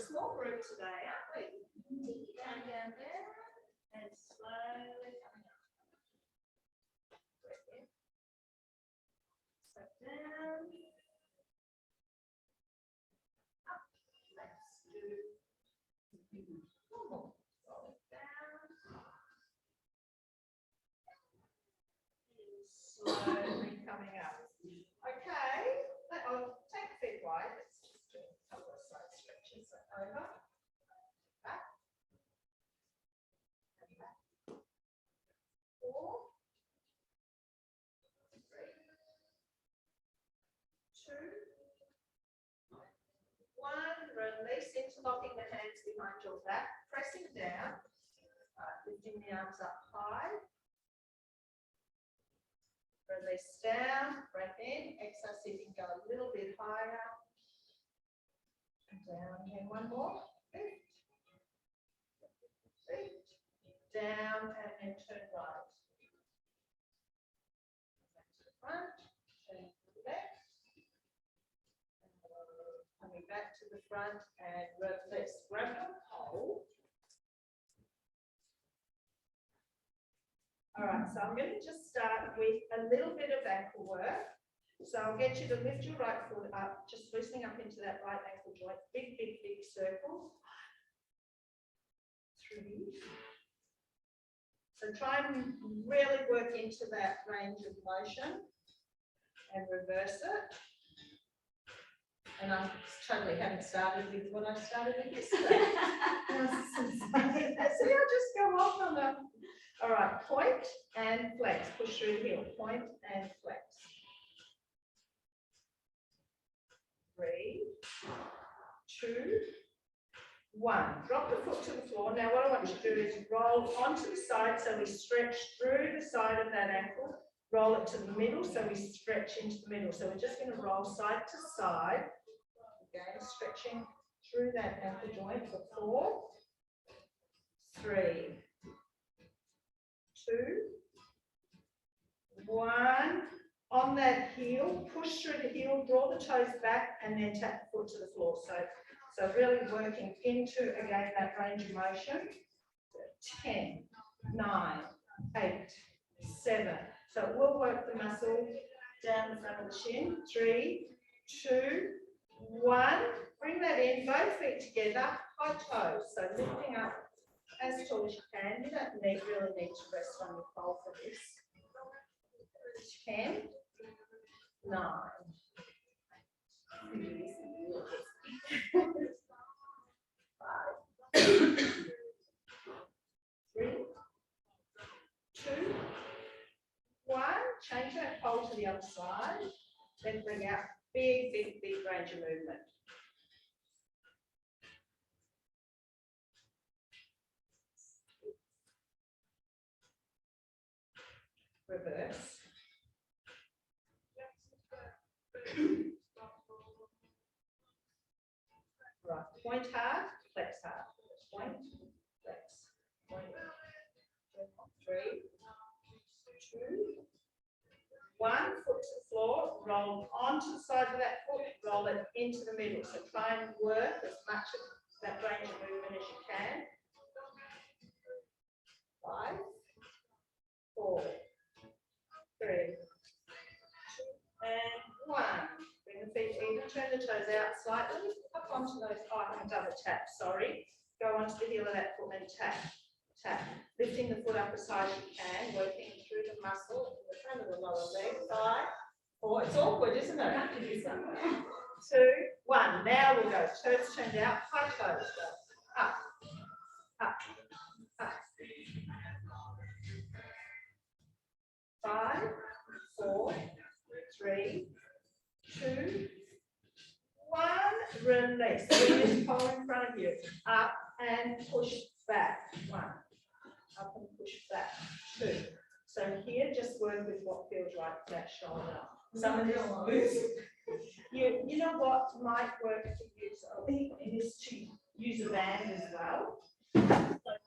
small group today, aren't we? Down there and slowly coming up. So down. Up. Let's do one more. Roll it down. And slowly coming up. Okay. I'll take a bit wide. Let's just do a couple of side stretches over. Back. And back. 4, 3, 2, 1. Release, interlocking the hands behind your back, pressing down, lifting the arms up high. Release down, breath in, exhale, see if you can go a little bit higher. And down again, one more. Lift. Lift. Down and then turn right. Back to the front, turn to the left. Coming back to the front and let's grab your pole. All right, so I'm going to just start with a little bit of ankle work. So I'll get you to lift your right foot up, just loosening up into that right ankle joint. Big, big, big circles. 3. So try and really work into that range of motion and reverse it. And I totally haven't started with what I started with yesterday. See, I'll just go off on the. All right, point and flex. Push through the heel. Point and flex. 3, 2, 1. Drop the foot to the floor. Now what I want you to do is roll onto the side so we stretch through the side of that ankle. Roll it to the middle so we stretch into the middle. So we're just going to roll side to side. Again, stretching through that ankle joint for 4, 3, 2, 1. On that heel, push through the heel, draw the toes back, and then tap the foot to the floor. So really working into, again, that range of motion. 10, 9, 8, 7. So we'll work the muscle down the front of the shin. 3, 2, 1. Bring that in, both feet together, high toes. So lifting up as tall as you can. You don't really need to rest on your pole for this. 10, 9. 5, 3, 2, 1. Change that pole to the other side. Then bring out big, big, big range of movement. Reverse. Right, point hard, flex hard. Point, flex. Point. 3, 2, 1. Foot to the floor, roll onto the side of that foot, roll it into the middle. So try and work as much of that range of movement as you can. 5, 4, 3, 2, and 1. Bring the feet even, turn the toes out slightly, up onto those, I can double tap, sorry. Go onto the heel of that foot and tap, tap. Lifting the foot up as high as you can, working through the muscle in the front of the lower leg, 5, 4. It's awkward, isn't it? Have to do something. 2, 1. Now we'll go, toes turned out, high toes, go. Up, up, up. 5, 4, 3, 2, 1. Release. Bring this pole in front of you. Up and push back. 1. Up and push back. 2. So here, just work with what feels right for that shoulder. Some of this moves. You know what might work to use? I think it is to use a band as well. So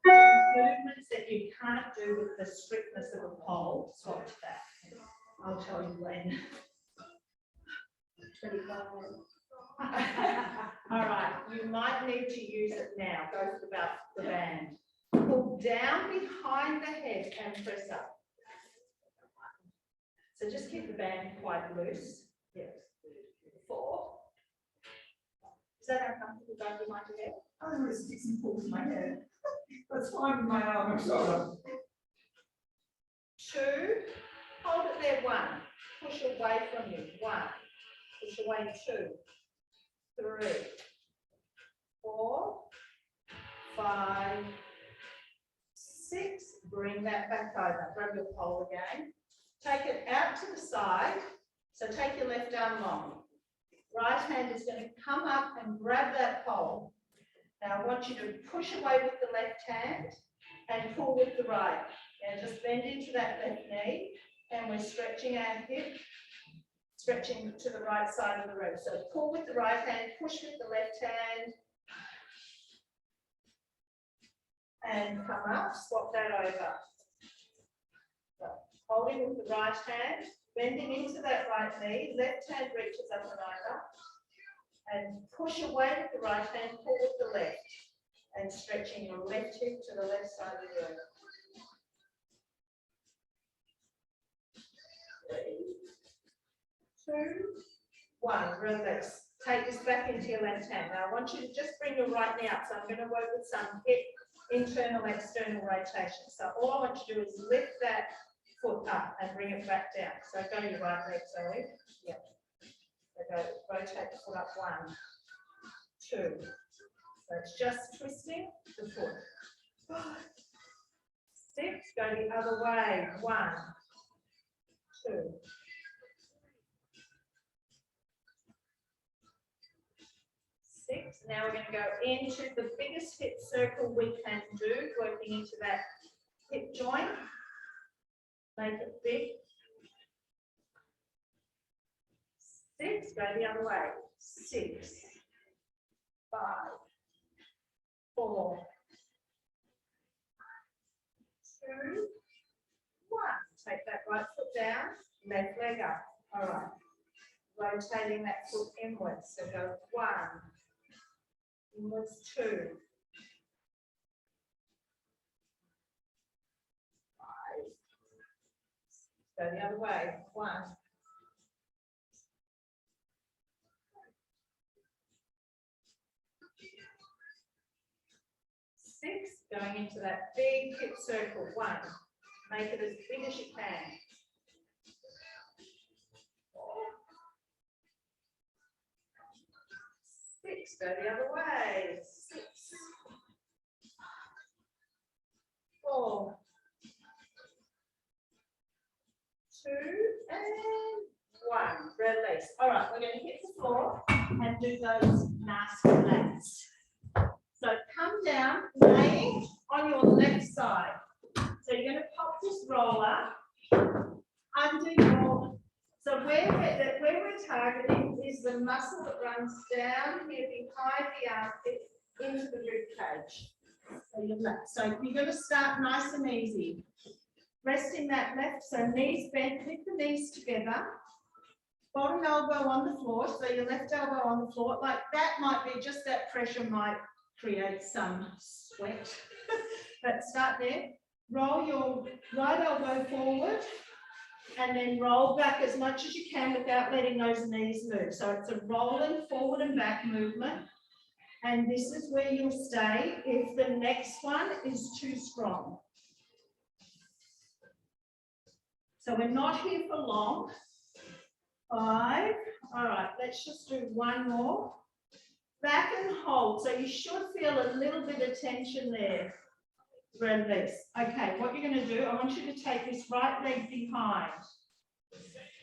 movements that you can't do with the strictness of a pole, swap to that. I'll tell you when. 25, All right, you might need to use it now. Go for the band. Pull down behind the head and press up. So just keep the band quite loose. Yes. 4. Is that uncomfortable going behind your head? Oh, it sticks and pulls my head. That's fine with my arm and shoulder. 2. Hold it there. 1. Push away from you. 1. Push away. 2. 3. 4. 5. 6. Bring that back over. Grab your pole again. Take it out to the side. So take your left arm long. Right hand is going to come up and grab that pole. Now I want you to push away with the left hand and pull with the right. Now just bend into that left knee and we're stretching our hip, stretching to the right side of the room. So pull with the right hand, push with the left hand, and come up, swap that over. So holding with the right hand, bending into that right knee, left hand reaches up and over, and push away with the right hand, pull with the left, and stretching your left hip to the left side of the room. 3, 2, 1, release. Take this back into your left hand. Now I want you to just bring your right knee up. So I'm going to work with some hip internal, external rotation. So all I want you to do is lift that foot up and bring it back down. So go to your right leg, Zoe. Yeah. So go rotate the foot up. 1, 2. So it's just twisting the foot. 5, 6. Go the other way. 1, 2. 6. Now we're going to go into the biggest hip circle we can do, working into that hip joint. Make it big. 6. Go the other way. 6, 5, 4, 2, 1. Take that right foot down, left leg up. All right. Rotating that foot inwards. So go 1. Inwards 2, 5. Go the other way. 1. 6. Going into that big hip circle. 1. Make it as big as you can. 6. Go the other way. 6, 4, 2, and 1. Release. All right, we're going to hit the floor and do those nasty legs. So come down, laying on your left side. So you're going to pop this roller under your. So where we're targeting is the muscle that runs down here behind the armpit into the rib cage. So you're going to start nice and easy. Resting that left, so knees bent, lift the knees together. Bottom elbow on the floor, so your left elbow on the floor. Like that might be, just that pressure might create some sweat. But start there. Roll your right elbow forward. And then roll back as much as you can without letting those knees move. So it's a rolling forward and back movement. And this is where you'll stay if the next one is too strong. So we're not here for long. 5. All right, let's just do one more. Back and hold. So you should feel a little bit of tension there. Release. Okay, what you're going to do, I want you to take this right leg behind.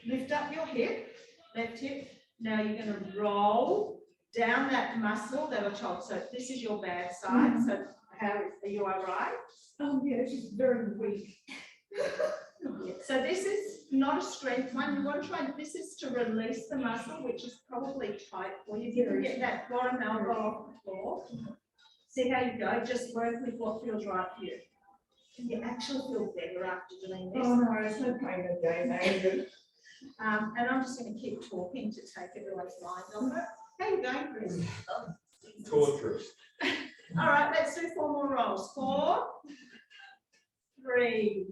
Lift up your hip, left hip. Now you're going to roll down that muscle that we're told. So this is your bad side. So how are you all right? Yeah, it's just very weak. So this is not a strength one. You want to try, this is to release the muscle, which is probably tight for you. If you can get that bottom elbow off the floor. See how you go, just work with what feels right for you. Can you actually feel better after doing this? Oh no, it's no pain in the day. And I'm just going to keep talking to take everyone's mind off it. How you going, Chris? Torturous. All right, let's do 4 more rolls. 4, 3.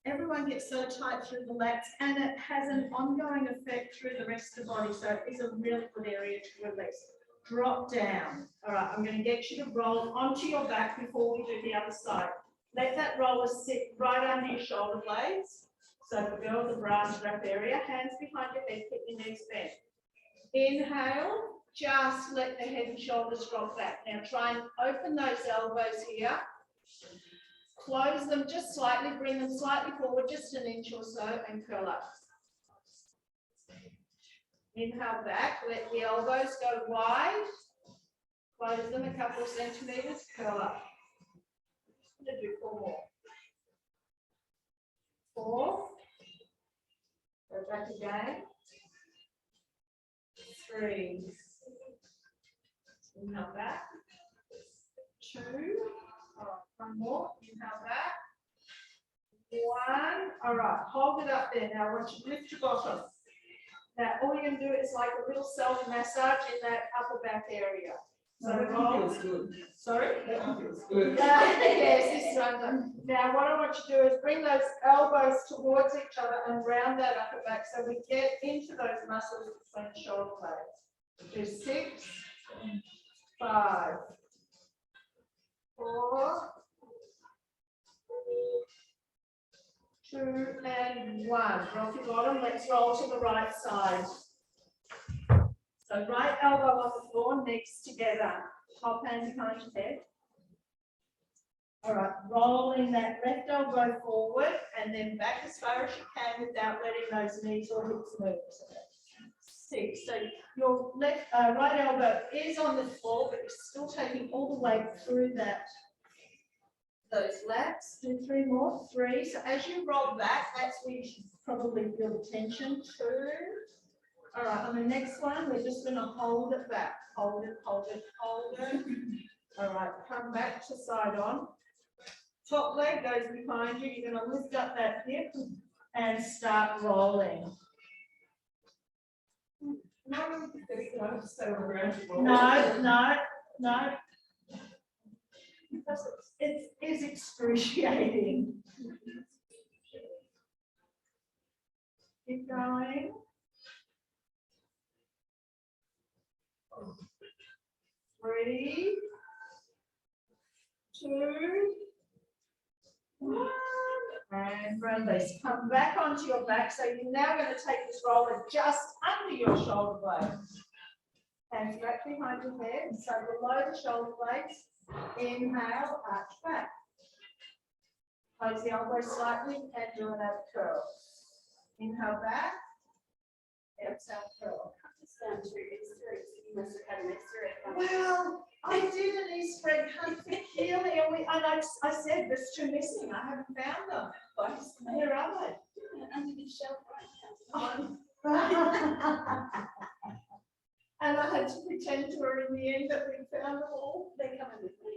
Everyone gets so tight through the lats, and it has an ongoing effect through the rest of the body. So it's a really good area to release. Drop down. All right, I'm going to get you to roll onto your back before we do the other side. Let that roller sit right under your shoulder blades. So for girls, the bra strap area, hands behind your head, keep your knees bent. Inhale, just let the head and shoulders drop back. Now try and open those elbows here. Close them just slightly, bring them slightly forward, just an inch or so, and curl up. Inhale back, let the elbows go wide. Close them a couple of centimeters, curl up. I'm going to do 4 more. 4. Go back again. 3. Inhale back. 2. All right, 1 more. Inhale back. 1. All right, hold it up there. Now I want you to lift your bottom. Now all you're going to do is like a little self massage in that upper back area. So roll. Feels good. Sorry? That one feels good. Yes, this one. Now what I want you to do is bring those elbows towards each other and round that upper back so we get into those muscles between the shoulder blades. Do 6, 5, 4, 2, and 1. Drop your bottom. Let's roll to the right side. So right elbow on the floor, knees together. Top hand behind your head. All right, rolling that left elbow forward and then back as far as you can without letting those knees or hips move. 6. So your left, right elbow is on the floor, but you're still taking all the weight through that. Those lats. Do 3 more. 3. So as you roll back, that's where you should probably feel the tension. 2. All right, on the next one, we're just going to hold it back. Hold it, hold it, hold it. All right, come back to side on. Top leg goes behind you. You're going to lift up that hip and start rolling. Not really pathetic that I have to stay on the ground to roll. No. It is excruciating. Keep going. 3, 2, 1, and release. Come back onto your back. So you're now going to take this roller just under your shoulder blades. Hands back behind your head. So below the shoulder blades. Inhale, arch back. Close the elbows slightly and do another curl. Inhale back. Exhale, curl. You must have had an Easter egg. Well, I did an Easter egg hunt for Keely, and I said there's 2 missing. I haven't found them. Where are they? Under the shelf right And I had to pretend to her in the end that we found them all. They're coming with me.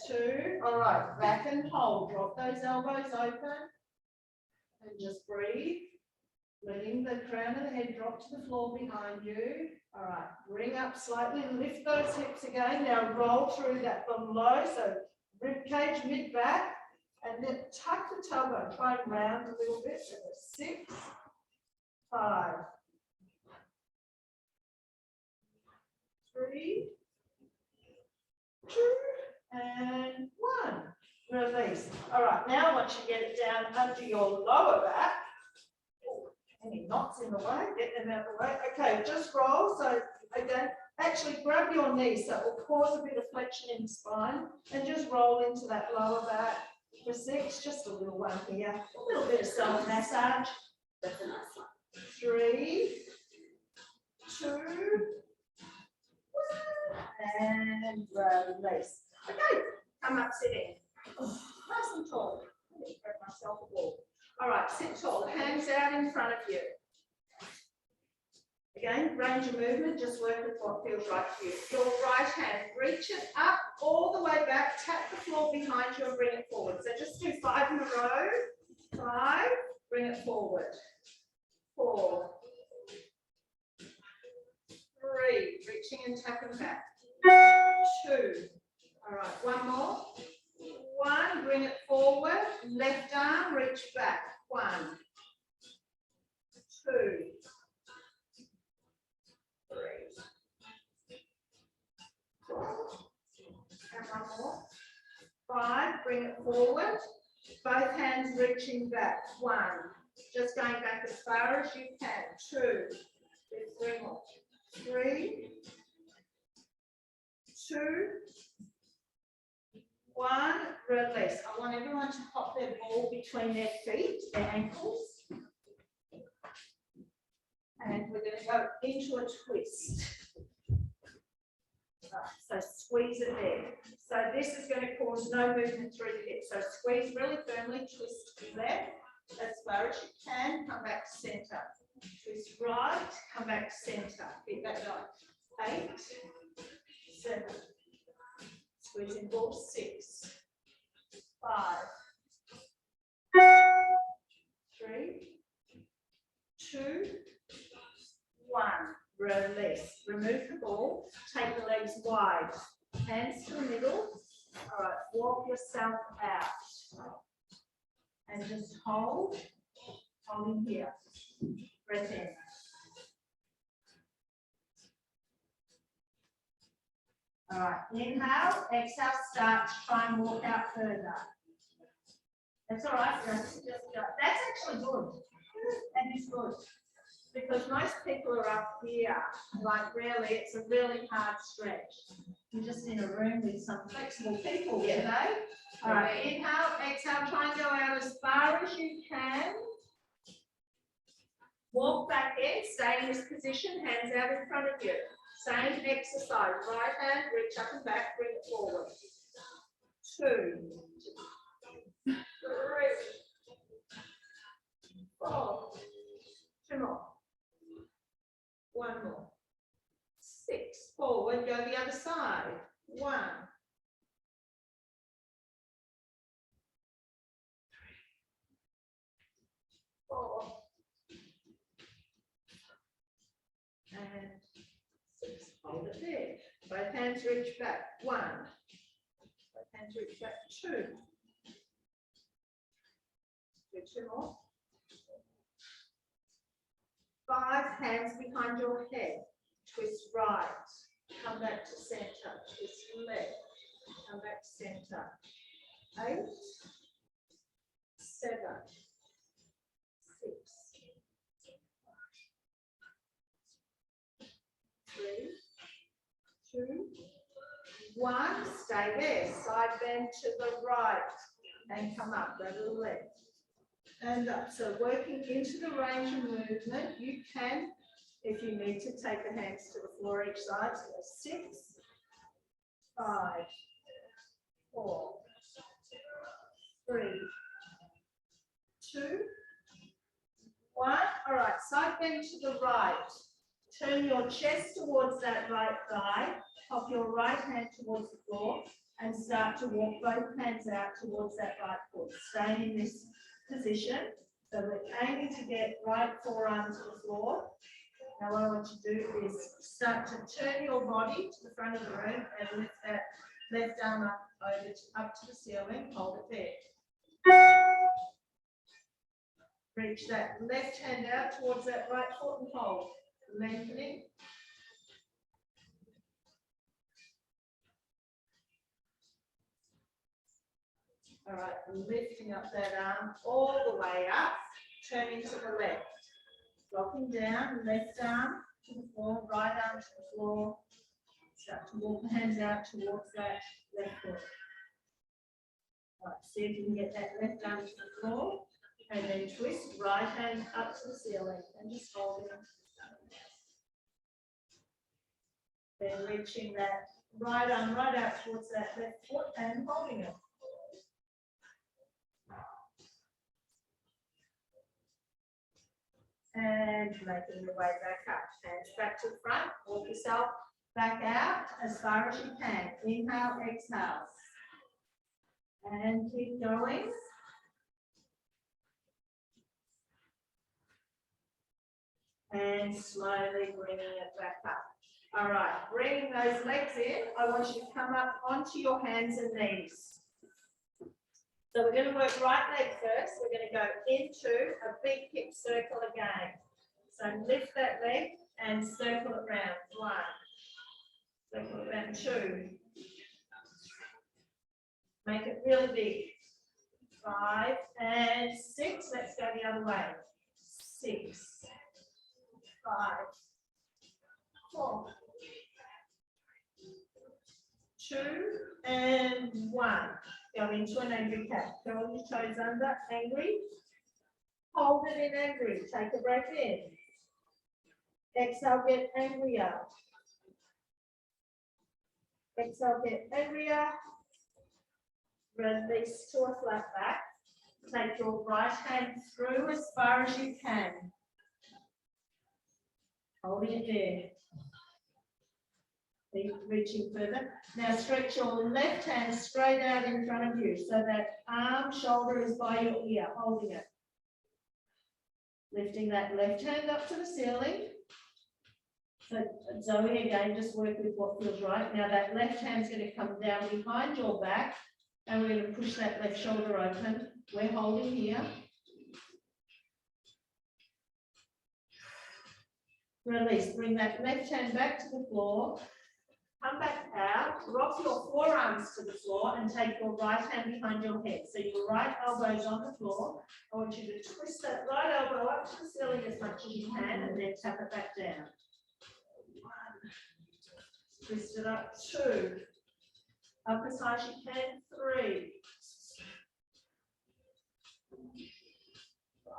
2. All right, back and hold. Drop those elbows open and just breathe. Letting the crown of the head drop to the floor behind you. All right, bring up slightly, lift those hips again. Now roll through that from low, so rib cage, mid back, and then tuck the tailbone. Try and round a little bit. So 6, 5, 3, 2, and 1. Release. All right, now I want you to get it down under your lower back. Any knots in the way, get them out of the way. Okay, just roll. So again, actually grab your knee so it will cause a bit of flexion in the spine and just roll into that lower back for 6, just a little one here. A little bit of self massage. That's a nice one. 3, 2, 1, and release. Okay, come up sitting. Oh, nice and tall. Let me grab myself a ball. All right, sit tall, hands out in front of you. Again, range of movement, just work with what feels right for you. Your right hand, reach it up all the way back, tap the floor behind you and bring it forward. So just do 5 in a row. 5, bring it forward. 4, reaching and tapping back. 2. All right, one more. 1, bring it forward, left arm, reach back. 1, 2, 3, 4, and one more. 5, bring it forward, both hands reaching back. 1, just going back as far as you can. 2, 3 more. 3, 2, 1, release. I want everyone to pop their ball between their feet, their ankles. And we're going to go into a twist. Right, so squeeze it there. So this is going to cause no movement through the hip. So squeeze really firmly, twist left as far as you can, come back to center. Twist right, come back to center. Keep that going. 8, 7, squeezing ball 6, 5, 3, 2, 1. Release. Remove the ball. Take the legs wide. Hands to the middle. All right. Walk yourself out. And just hold. Holding here. Breath in. All right. Inhale. Exhale. Start to try and walk out further. That's all right. That's actually good. That is good. Because most people are up here, like really, it's a really hard stretch. You're just in a room with some flexible people today. All right, inhale, exhale, try and go out as far as you can. Walk back in, stay in this position, hands out in front of you. Same exercise, right hand, reach up and back, bring it forward. 2, 3, 4, 2 more. 1 more. 6. Forward, go the other side. 1. 4. And 6. Hold it there. Both hands reach back. 1. Both hands reach back. 2. Do 2 more. 5, hands behind your head. Twist right. Come back to center. Twist left. Come back to center. 8, 7, 6, 3, 2, 1. Stay there. Side bend to the right and come up. Go to the left. And up. So working into the range of movement, you can, if you need to, take the hands to the floor each side. So 6, 5, 4, 3, 2, 1. All right, side bend to the right. Turn your chest towards that right thigh. Pop your right hand towards the floor and start to walk both hands out towards that right foot. Stay in this position. So we're aiming to get right forearm to the floor. Now what I want you to do is start to turn your body to the front of the room and lift that left arm up, up to the ceiling. Hold it there. Reach that left hand out towards that right foot and hold. Lengthening. All right, lifting up that arm all the way up, turning to the left. Dropping down, left arm to the floor, right arm to the floor. Start to walk the hands out towards that left foot. All right, see if you can get that left arm to the floor, and then twist, right hand up to the ceiling, and just hold it. Then reaching that right arm right out towards that left foot and holding it. And making your way back up. Hands back to the front. Walk yourself back out as far as you can. Inhale, exhale. And keep going. And slowly bringing it back up. All right, bringing those legs in, I want you to come up onto your hands and knees. So we're going to work right leg first. We're going to go into a big hip circle again. So lift that leg and circle it round. 1, circle it round. 2. Make it really big. 5 and 6. Let's go the other way. 6, 5, 4, 2 and 1. Go into an angry cat. Curl your toes under, angry. Hold it in angry. Take a breath in. Exhale, get angrier. Exhale, get angrier. Release to a flat back. Take your right hand through as far as you can. Holding it there. Keep reaching further. Now stretch your left hand straight out in front of you so that arm, shoulder is by your ear, holding it. Lifting that left hand up to the ceiling. So Zoe, again, just work with what feels right. Now that left hand's going to come down behind your back and we're going to push that left shoulder open. We're holding here. Release, bring that left hand back to the floor. Come back out, rock your forearms to the floor and take your right hand behind your head. So your right elbow is on the floor. I want you to twist that right elbow up to the ceiling as much as you can and then tap it back down. 1, twist it up. 2, up as high as you can. 3, 5,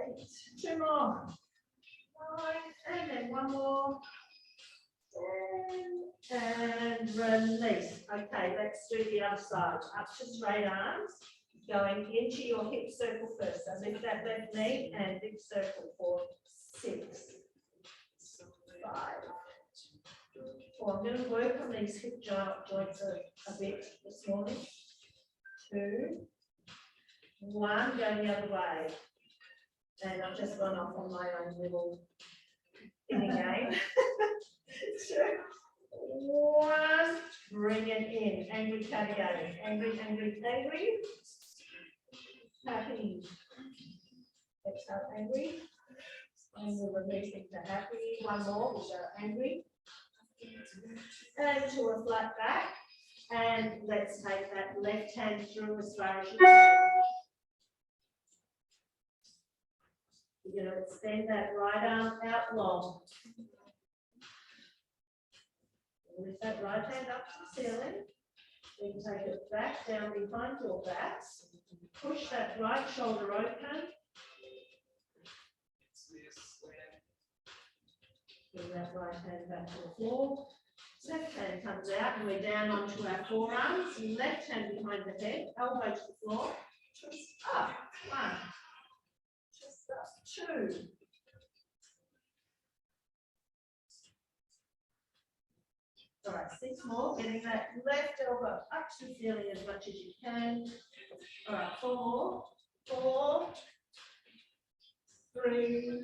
8, 2 more, 9, and then 1 more, 10, and release. Okay, let's do the other side. Up to straight arms, going into your hip circle first. So lift that left knee and big circle for 6, 5, 4. I'm going to work on these hip joints a bit this morning. 2, 1, go the other way. And I've just gone off on my own little thing again. 2, 1, bring it in. Angry cat again. Angry, angry, angry. Happy. Exhale, angry. And we're releasing to happy. 1 more, we'll go angry. And to a flat back. And let's take that left hand through as far as you can. You're going to extend that right arm out long. Lift that right hand up to the ceiling. Then take it back down behind your back. Push that right shoulder open. Bring that right hand back to the floor. Left hand comes out and we're down onto our forearms. Left hand behind the head, elbow to the floor. Twist up. 1. 2. All right, 6 more. Getting that left elbow up to the ceiling as much as you can. All right, 4 more. 4, 3,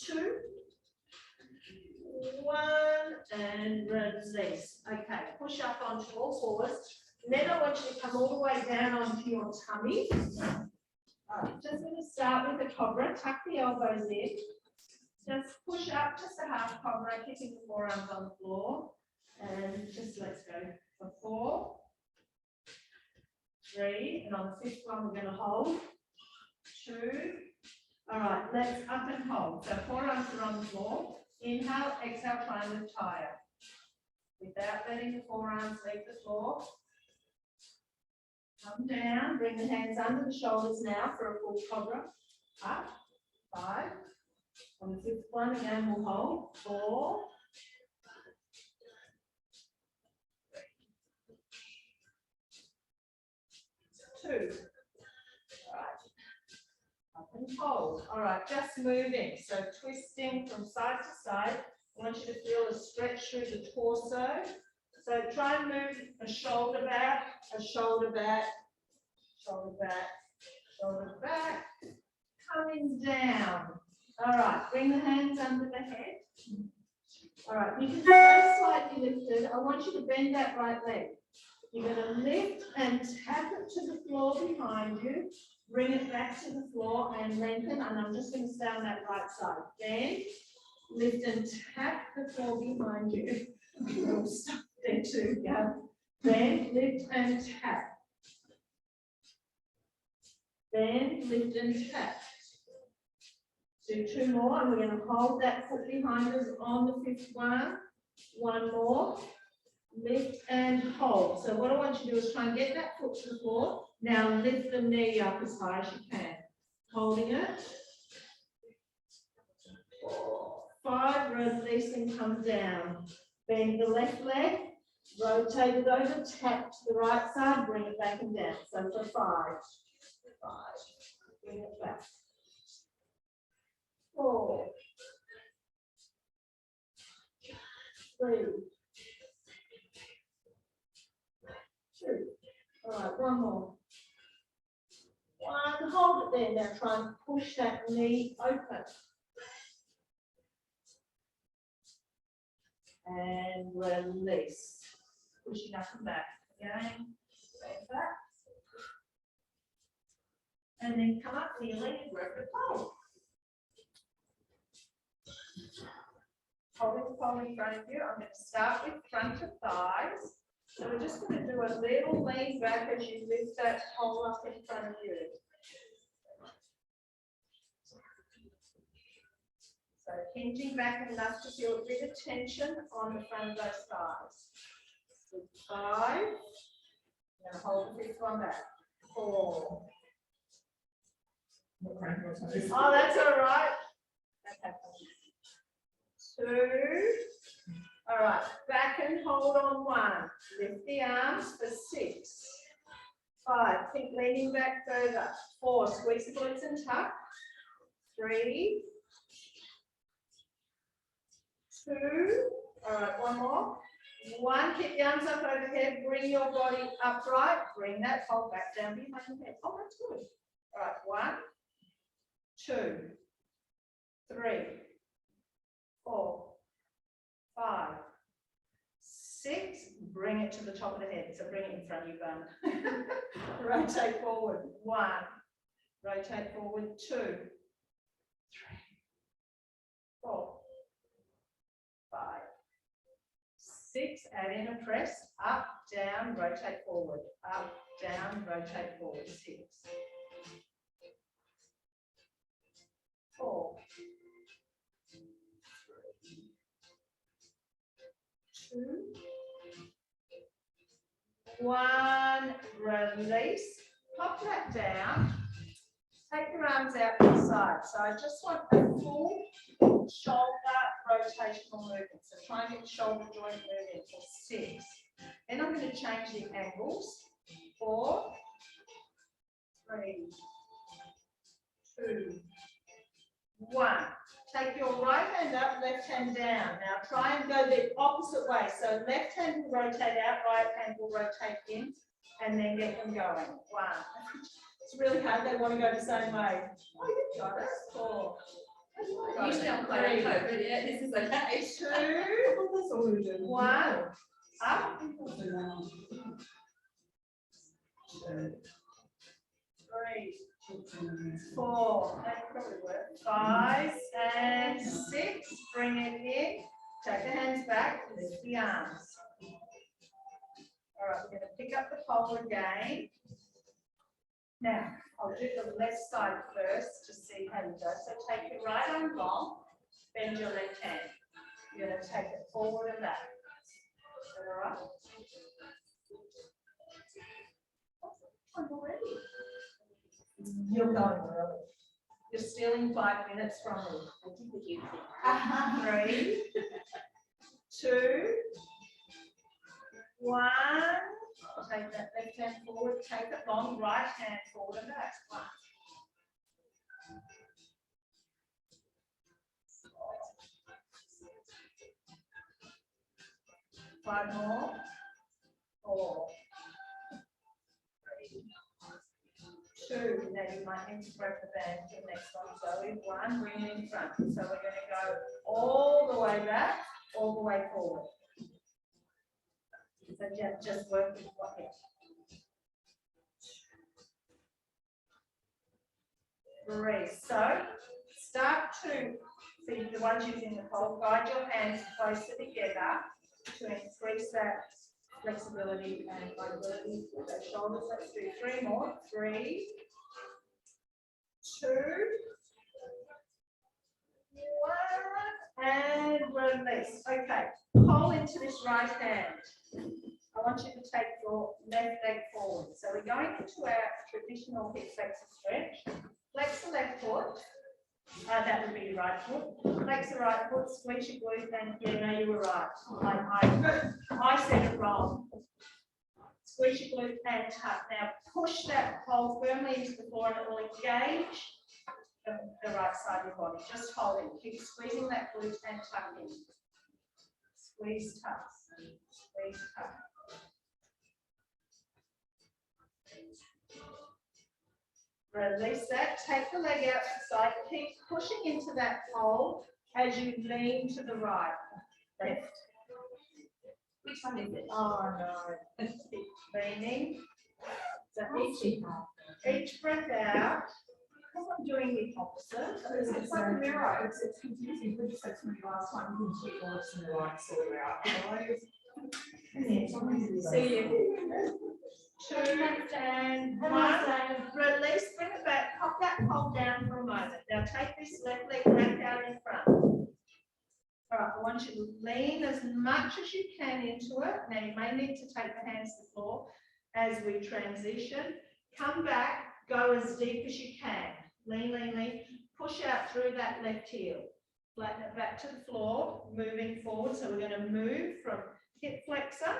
2, 1, and release. Okay, push up onto all fours. Then I want you to come all the way down onto your tummy. Just going to start with a cobra, tuck the elbows in, just push up just a half cobra, keeping the forearms on the floor, and just let's go for 4, 3, and on the 5th one we're going to hold, 2, all right, let's up and hold, so forearms are on the floor, inhale, exhale, try and lift higher, without letting the forearms leave the floor. Come down, bring the hands under the shoulders now for a full cobra. Up, 5. On the 5th one, again, we'll hold. 4. 2. All right. Up and hold. All right, just moving. So twisting from side to side. I want you to feel a stretch through the torso. So try and move a shoulder back, shoulder back, coming down. All right, bring the hands under the head. All right, you can stay slightly lifted. I want you to bend that right leg. You're going to lift and tap it to the floor behind you. Bring it back to the floor and lengthen. And I'm just going to stay on that right side. Bend, lift and tap the floor behind you. You'll stop there too, yeah. Bend, lift and tap. Bend, lift and tap. Do 2 more, and we're going to hold that foot behind us on the 5th one. 1 more. Lift and hold. So what I want you to do is try and get that foot to the floor. Now lift the knee up as high as you can. Holding it. 5, release and come down. Bend the left leg. Rotate it over, tap to the right side, bring it back and down. So for 5. Bring it back. 4, 3, 2. All right, 1 more. 1, hold it there. Now try and push that knee open. And release. Pushing up and back. Again, back. And then come up, kneeling and grab the pole. Holding the pole in front of you. I'm going to start with front of thighs. So we're just going to do a little lean back as you lift that pole up in front of you. So hinging back enough to feel a bit of tension on the front of those thighs. 5. Now hold the 5th one back. 4. Oh, that's all right. That happens. 2. All right, back and hold on 1. Lift the arms for 6. 5, keep leaning back further. 4, squeeze the glutes and tuck. 3. 2. All right, 1 more. 1, keep the arms up overhead, bring your body upright, bring that pole back down behind your head. Oh, that's good. All right, 1, 2, 3, 4, 5, 6, bring it to the top of the head. So bring it in front of your bum. Rotate forward. 1, rotate forward. 2, 3, 4, 5, 6, add in a press, up, down, rotate forward, up, down, rotate forward, 6, 4, 2, 1, release, pop that down, take your arms out to the side. So I just want a full shoulder rotational movement. So try and get the shoulder joint moving for 6. Then I'm going to change the angles. 4, 3, 2, 1. Take your right hand up, left hand down. Now try and go the opposite way. So left hand will rotate out, right hand will rotate in, and then get them going. 1. It's really hard. They want to go the same way. Oh, you got it. 4. Usually I'm quite on hope, but yeah, this is okay. 2, 1, up, 3, 4, that probably works. 5 and 6, bring it in, take the hands back, lift the arms. All right, we're going to pick up the pole again. Now, I'll do the left side first to see how you go. So take your right arm long, bend your left hand. You're going to take it forward and back. Is that all right? I'm already. You're going early. You're stealing 5 minutes from me. 3, 2, 1. Take that left hand forward, take it long, right hand forward and back. 1. 5 more. 4, 3, 2, then you might need to break the band to the next one. Zoe, 1, bring it in front. So we're going to go all the way back, all the way forward. So just work with what you. 3. So start to see the ones using the pole, guide your hands closer together to increase that flexibility and mobility with the shoulders. Let's do 3 more. 3, 2, 1, and release. Okay, pull into this right hand. I want you to take your left leg forward. So we're going into our traditional hip flexor stretch. Flex the left foot. That would be your right foot. Flex the right foot, squeeze your glute, and yeah, no, you were right. I said it wrong. Squeeze your glute and tuck. Now push that pole firmly into the floor and it will engage the right side of your body. Just hold it. Keep squeezing that glute and tuck in. Squeeze, tuck. Squeeze, tuck. Release that. Take the leg out to the side. Keep pushing into that pole as you lean to the right. Left. Which one is it? Oh no. Keep leaning. So each breath out. Because I'm doing the opposite. It's like a mirror, it's confusing, we just said to me last time, you can keep your lips in the right sort out. See you. 2 and 1. Release, bring it back, pop that pole down for a moment. Now take this left leg back out in front. All right, I want you to lean as much as you can into it. Now you may need to take the hands to the floor as we transition. Come back, go as deep as you can. Lean, lean, lean. Push out through that left heel. Flatten it back to the floor, moving forward. So we're going to move from hip flexor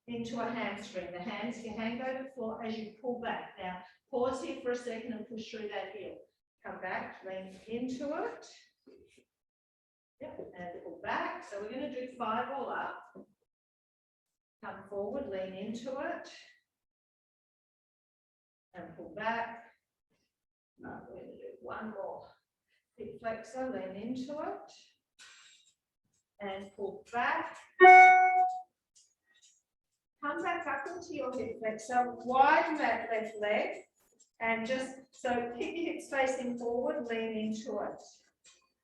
into a hamstring. The hands, your hand go to the floor as you pull back. Now, pause here for a second and push through that heel. Come back, lean into it. Yep, and pull back. So we're going to do 5 all up. Come forward, lean into it. And pull back. We're going to do 1 more. Hip flexor, lean into it. And pull back. Come back up into your hip flexor, widen that left leg, and just, so keep your hips facing forward, lean into it.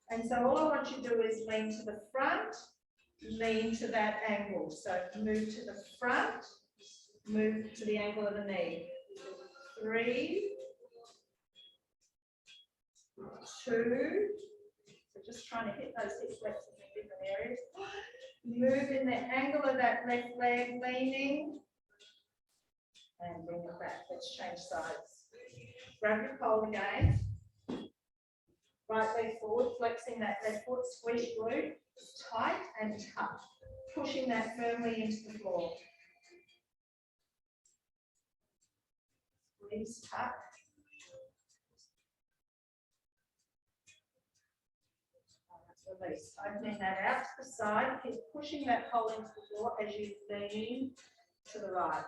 And so all I want you to do is lean to the front, lean to that angle. So move to the front, move to the angle of the knee. 3, 2, so just trying to hit those hip flexors in different areas. Move in the angle of that left leg, leaning, and bring it back. Let's change sides. Grab your pole again. Right leg forward, flexing that left foot, squeeze glute, tight and tuck. Pushing that firmly into the floor. Squeeze, tuck. Release. Opening that out to the side, keep pushing that pole into the floor as you lean to the right.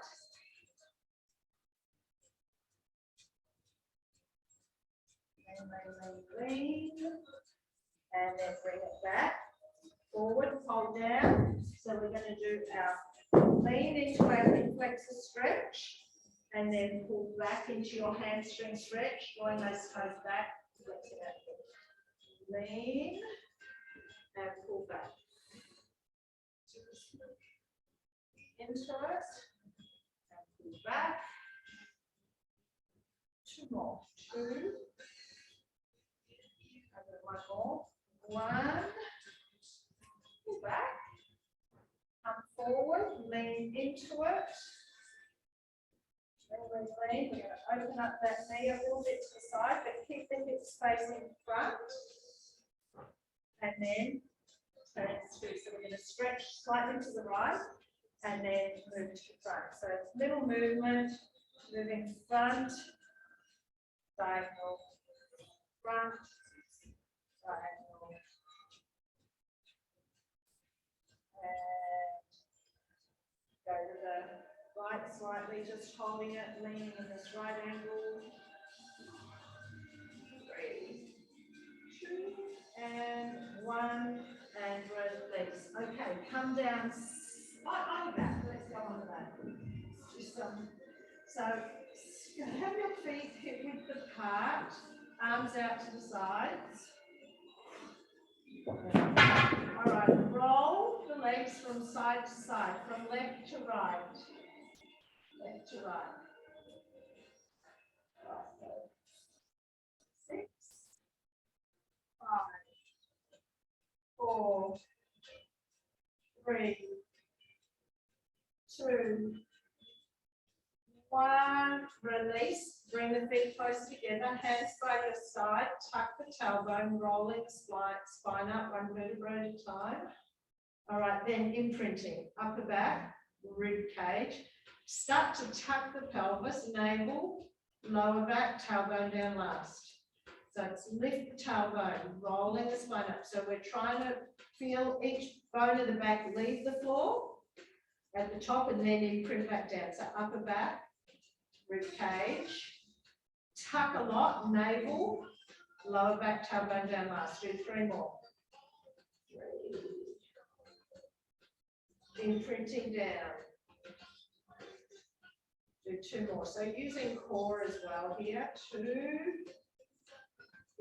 Lean, and then bring it back, forward, hold down. So we're going to do our lean into our hip flexor stretch, and then pull back into your hamstring stretch, drawing those toes back, flexing that hip. Lean. And pull back into it and pull back. 2 more. 2. And then 1 more. 1. Pull back. Come forward. Lean into it. Lean. We're going to open up that knee a little bit to the side, but keep the hips facing front. And then turn through. So we're going to stretch slightly to the right and then move to the front. So little movement, moving front, diagonal, front, diagonal, and go to the right slightly, just holding it, leaning in this right angle. 3, 2, and 1, and release. Okay, come down on the back. Let's go on the back. Just so have your feet hip width apart, arms out to the sides. All right, roll the legs from side to side, from left to right. Left to right. 6, 5, 4, 3, 2, 1. Release. Bring the feet close together. Hands by your side. Tuck the tailbone. Rolling spine up 1 vertebra at a time. All right, then imprinting. Upper back, rib cage. Start to tuck the pelvis, navel, lower back, tailbone down last. So it's lift the tailbone, rolling the spine up. So we're trying to feel each bone of the back leave the floor at the top and then imprint back down. So upper back, rib cage, tuck a lot, navel, lower back, tailbone down last. Do 3 more. 3. Imprinting down. Do 2 more. So using core as well here. 2.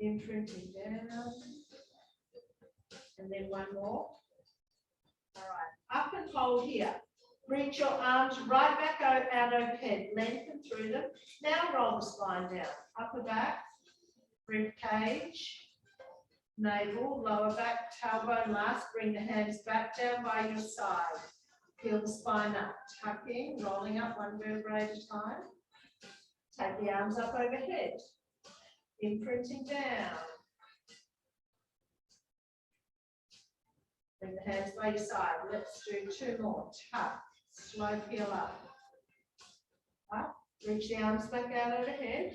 Imprinting down. And then 1 more. All right. Up and hold here. Reach your arms right back out overhead. Lengthen through them. Now roll the spine down. Upper back, rib cage, navel, lower back, tailbone last. Bring the hands back down by your side. Peel the spine up. Tucking, rolling up 1 vertebra at a time. Take the arms up overhead. Imprinting down. Bring the hands by your side. Let's do 2 more. Tuck. Slow peel up. Up. Reach the arms back out overhead.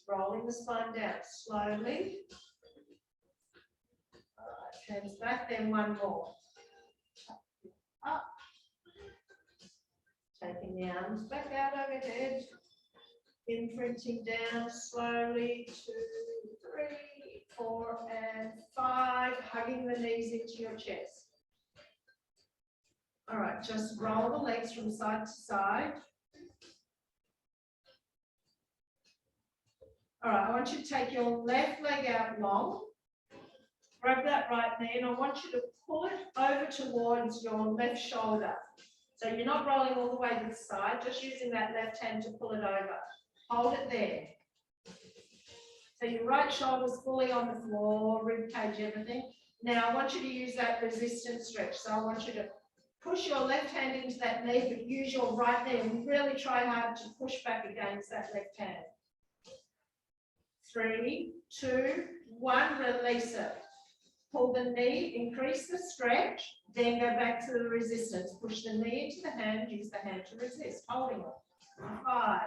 Rolling the spine down slowly. All right, hands back, then 1 more. Up. Taking the arms back out overhead. Imprinting down slowly. 2, 3, 4, and 5. Hugging the knees into your chest. All right, just roll the legs from side to side. All right, I want you to take your left leg out long. Grab that right knee, and I want you to pull it over towards your left shoulder. So you're not rolling all the way to the side, just using that left hand to pull it over. Hold it there. So your right shoulder's fully on the floor, rib cage, everything. Now I want you to use that resistance stretch. So I want you to push your left hand into that knee, but use your right knee and really try hard to push back against that left hand. 3, 2, 1, release it. Pull the knee, increase the stretch, then go back to the resistance. Push the knee into the hand, use the hand to resist, holding it. 5,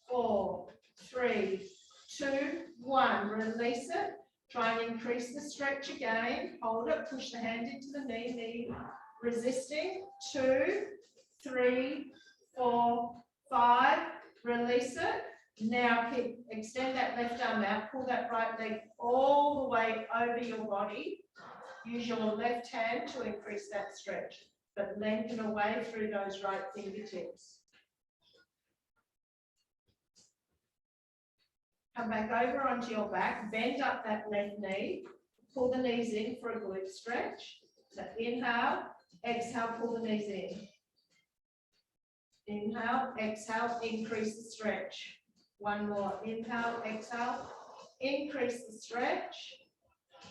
4, 3, 2, 1, release it. Try and increase the stretch again, hold it, push the hand into the knee, resisting. 2, 3, 4, 5, release it. Now extend that left arm out, pull that right leg all the way over your body. Use your left hand to increase that stretch, but lengthen away through those right fingertips. Come back over onto your back, bend up that left knee, pull the knees in for a glute stretch. So inhale, exhale, pull the knees in. Inhale, exhale, increase the stretch. 1 more, inhale, exhale, increase the stretch.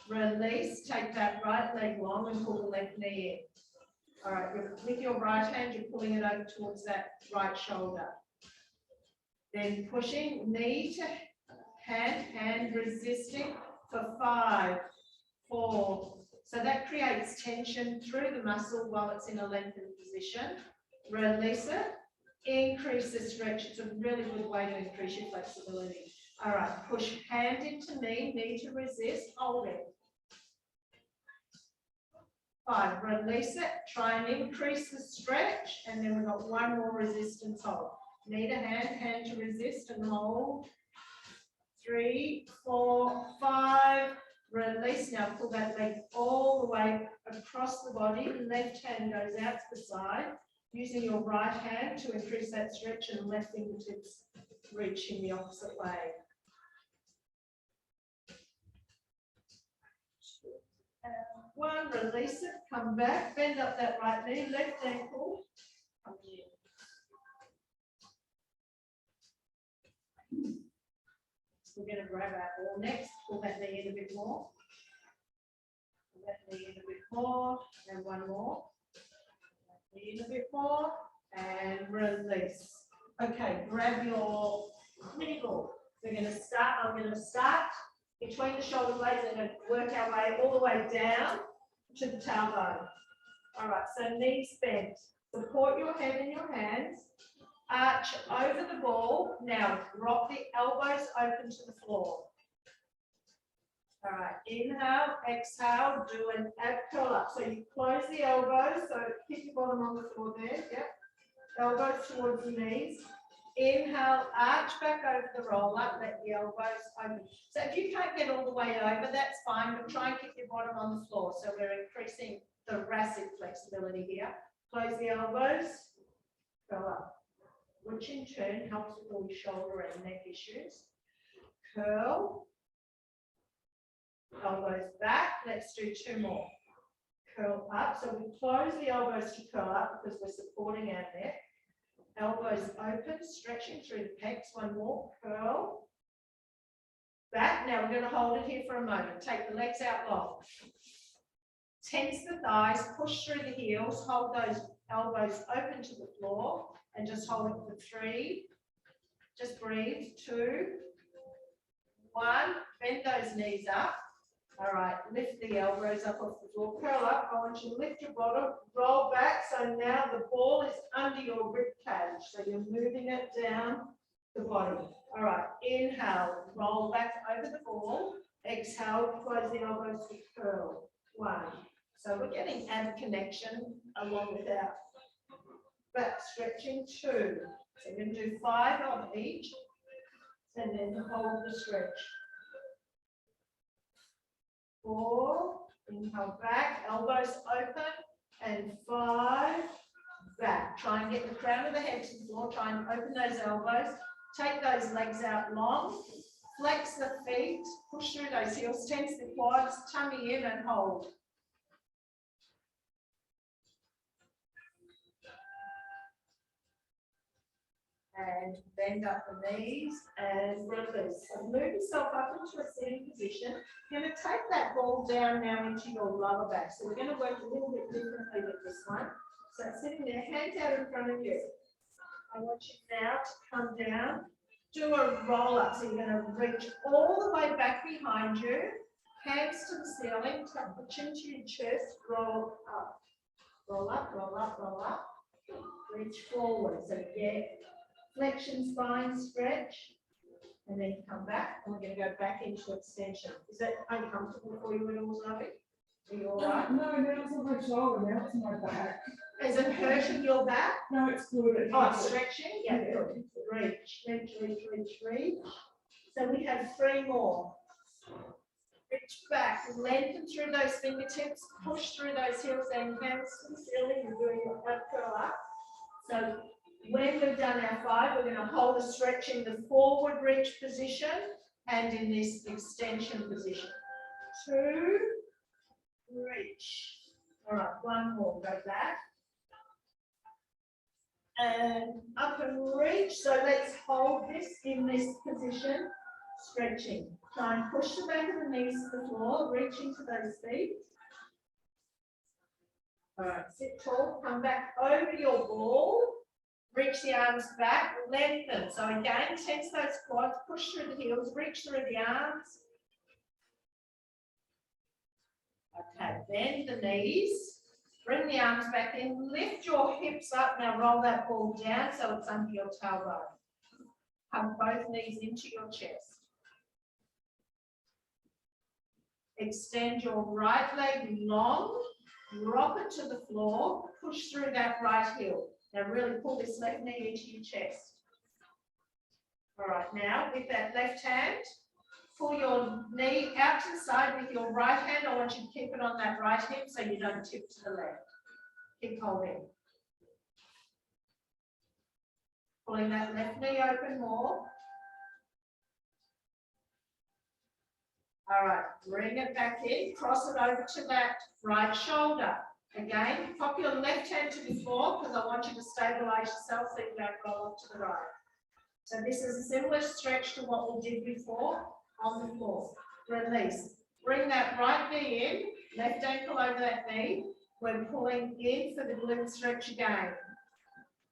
Release, take that right leg long and pull the left knee in. All right, with your right hand, you're pulling it over towards that right shoulder. Then pushing knee to hand resisting for 5, 4. So that creates tension through the muscle while it's in a lengthened position. Release it, increase the stretch. It's a really good way to increase your flexibility. All right, push hand into knee to resist, hold it. 5, release it, try and increase the stretch, and then we've got one more resistance hold. Need a hand to resist and hold. 3, 4, 5, release. Now pull that leg all the way across the body, left hand goes out to the side, using your right hand to increase that stretch and left fingertips reaching the opposite way. One, release it, come back, bend up that right knee, left ankle. Come here. We're going to grab our ball next, pull that knee in a bit more. Pull that knee in a bit more, and one more. Pull that knee in a bit more, and release. Okay, grab your mini ball. We're going to start, I'm going to start between the shoulder blades and going to work our way all the way down to the tailbone. All right, so knees bent. Support your head in your hands. Arch over the ball. Now drop the elbows open to the floor. All right, inhale, exhale, do an ab curl up. So you close the elbows, so keep your bottom on the floor there. Yep. Elbows towards the knees. Inhale, arch back over the roll up, let the elbows open. So if you can't get all the way over, that's fine, but try and keep your bottom on the floor. So we're increasing thoracic flexibility here. Close the elbows, curl up, which in turn helps with all your shoulder and neck issues. Curl, elbows back. Let's do 2 more. Curl up. So we close the elbows to curl up because we're supporting our neck. Elbows open, stretching through the pecs. One more. Curl. Back. Now we're going to hold it here for a moment. Take the legs out long. Tense the thighs, push through the heels, hold those elbows open to the floor, and just hold it for 3. Just breathe. 2, 1. Bend those knees up. All right, lift the elbows up off the floor, curl up. I want you to lift your bottom, roll back. So now the ball is under your rib cage. So you're moving it down the body. All right, inhale, roll back over the ball. Exhale, close the elbows to curl. 1. So we're getting ab connection along with our back stretching. 2. So we're going to do 5 of each, and then hold the stretch. 4, inhale back, elbows open, and 5, back. Try and get the crown of the head to the floor, try and open those elbows, take those legs out long, flex the feet, push through those heels, tense the quads, tummy in and hold. And bend up the knees and release. So move yourself up into a sitting position. You're going to take that ball down now into your lower back. So we're going to work a little bit differently with this one. So sitting there, hands out in front of you. I want you now to come down, do a roll up. So you're going to reach all the way back behind you, hands to the ceiling, tuck the chin to your chest, roll up. Roll up, roll up, roll up. Reach forward. So get flexion, spine, stretch, and then come back, and we're going to go back into extension. Is that uncomfortable for you at all, Zoe? Are you all right? No, now it's on my shoulder, now it's on my back. Is it hurting your back? No, it's good. Oh, it's stretching? Yeah, good. Reach, reach, reach, reach, reach. So we have 3 more. Reach back, lengthen through those fingertips, push through those heels and hands to the ceiling. You're doing your ab curl up. So when we've done our 5, we're going to hold a stretch in the forward reach position and in this extension position. 2, reach. All right, 1 more, go back. And up and reach. So let's hold this in this position, stretching. Try and push the back of the knees to the floor, reach into those feet. All right, sit tall, come back over your ball. Reach the arms back, lengthen. So again, tense those quads, push through the heels, reach through the arms. Okay, bend the knees, bring the arms back in, lift your hips up. Now roll that ball down so it's under your tailbone. Hug both knees into your chest. Extend your right leg long, drop it to the floor, push through that right heel. Now really pull this left knee into your chest. All right, now with that left hand, pull your knee out to the side with your right hand. I want you to keep it on that right hip so you don't tip to the left. Keep holding. Pulling that left knee open more. All right, bring it back in, cross it over to that right shoulder. Again, pop your left hand to the floor because I want you to stabilize yourself so you don't roll off to the right. So this is a similar stretch to what we did before on the floor. Release. Bring that right knee in, left ankle over that knee. We're pulling in for the glute stretch again.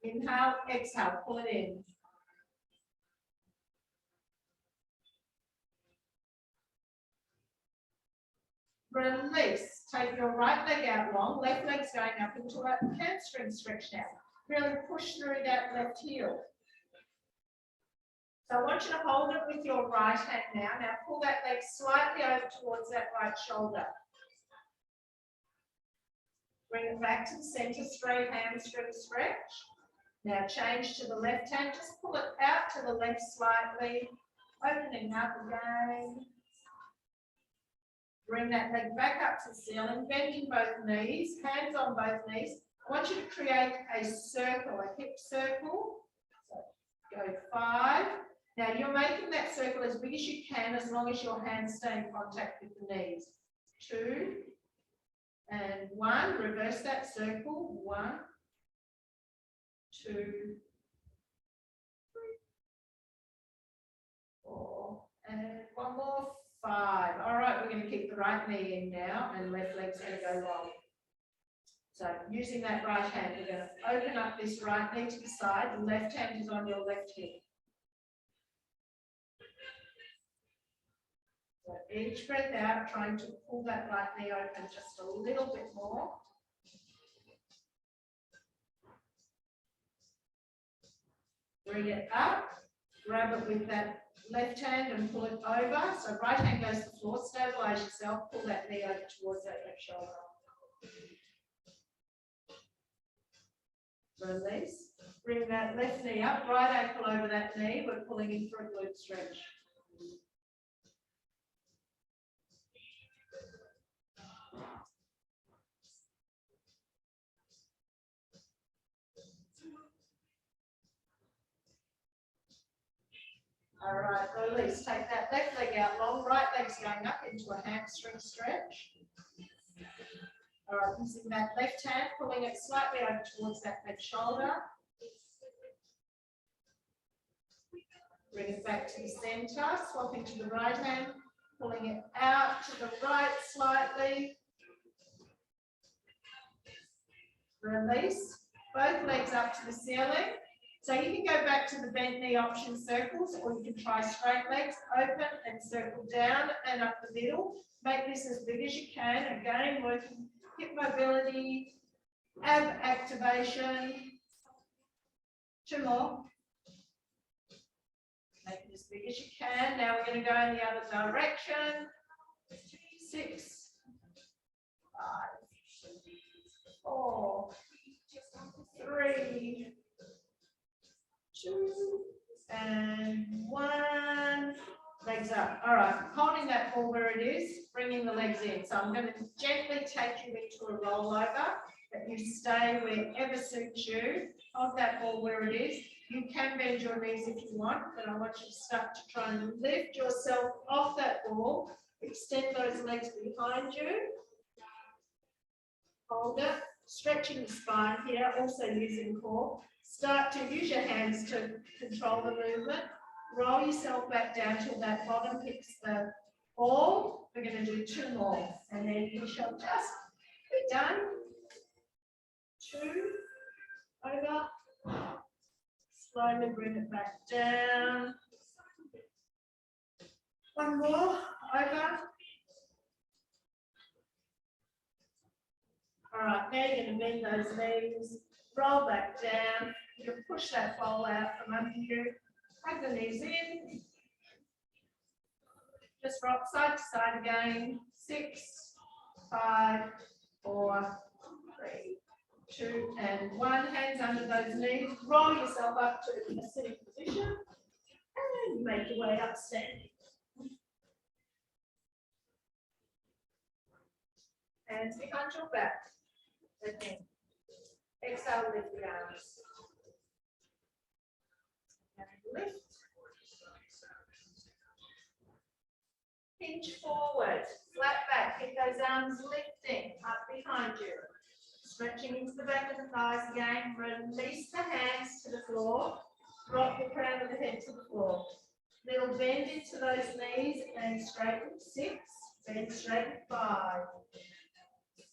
Inhale, exhale, pull it in. Release. Take your right leg out long, left leg's going up into a hamstring stretch now. Really push through that left heel. So I want you to hold it with your right hand now. Now pull that leg slightly over towards that right shoulder. Bring it back to the center, straight hamstring stretch. Now change to the left hand, just pull it out to the left slightly, opening up again. Bring that leg back up to the ceiling, bending both knees, hands on both knees. I want you to create a circle, a hip circle. So go 5. Now you're making that circle as big as you can, as long as your hands stay in contact with the knees. 2 and 1. Reverse that circle. 1, 2, 3, 4, and one more. 5. All right, we're going to keep the right knee in now, and left leg's going to go long. So using that right hand, we're going to open up this right knee to the side. The left hand is on your left hip. So each breath out, trying to pull that right knee open just a little bit more. Bring it up, grab it with that left hand and pull it over. So right hand goes to the floor, stabilize yourself, pull that knee over towards that left shoulder. Release. Bring that left knee up, right ankle over that knee. We're pulling in for a glute stretch. All right, release. Take that left leg out long, right leg's going up into a hamstring stretch. All right, using that left hand, pulling it slightly over towards that left shoulder. Bring it back to the center, swapping to the right hand, pulling it out to the right slightly. Release. Both legs up to the ceiling. So you can go back to the bent knee option circles, or you can try straight legs, open and circle down and up the middle. Make this as big as you can. Again, working hip mobility, ab activation. 2 more. Make it as big as you can. Now we're going to go in the other direction. 6, 5, 4, 3, 2, and 1. Legs up. All right, holding that ball where it is, bringing the legs in. So I'm going to gently take you into a rollover, but you stay wherever suits you. Hold that ball where it is. You can bend your knees if you want, but I want you to start to try and lift yourself off that ball. Extend those legs behind you. Hold it. Stretching the spine here, also using core. Start to use your hands to control the movement. Roll yourself back down till that bottom hits the ball. We're going to do 2 more, and then you shall just be done. 2, over. Slowly bring it back down. 1 more, over. All right, now you're going to bend those knees, roll back down. You can push that bowl out from under you. Hug the knees in. Just rock side to side again. 6, 5, 4, 3, 2, and 1. Hands under those knees. Roll yourself up to a sitting position. And make your way up standing. Hands behind your back. Again. Exhale, lift the arms. And lift. Hinge forward, flat back, keep those arms lifting up behind you. Stretching into the back of the thighs again. Release the hands to the floor. Drop the crown of the head to the floor. Little bend into those knees and straighten. 6, bend straighten. 5,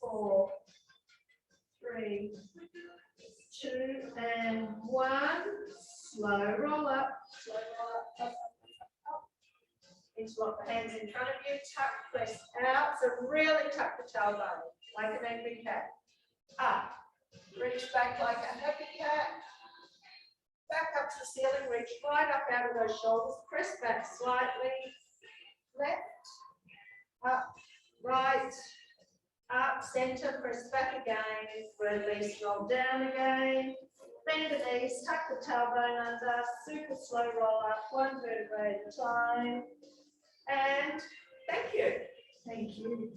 4, 3, 2, and 1. Slow roll up. Slow roll up. Up, up, up. Interlock the hands in front of you. Tuck, press out. So really tuck the tailbone like an angry cat. Up. Reach back like a happy cat. Back up to the ceiling. Reach right up out of those shoulders. Press back slightly. Left. Up. Right. Up. Center. Press back again. Release. Roll down again. Bend the knees. Tuck the tailbone under. Super slow roll up. 1 vertebrae at a time. And thank you. Thank you.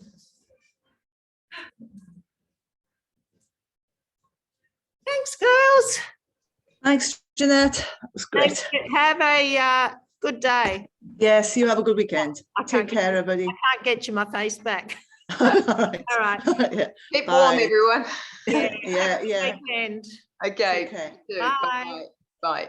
Thanks, girls. Thanks, Jeanette. It was great. Have a good day. Yes, you have a good weekend. I can't Take care, everybody. Can't get you my face back. All right. All right. Yeah. Keep warm, Bye. everyone. Yeah. Weekend. Okay. Take care. you too. Bye. Bye. Bye.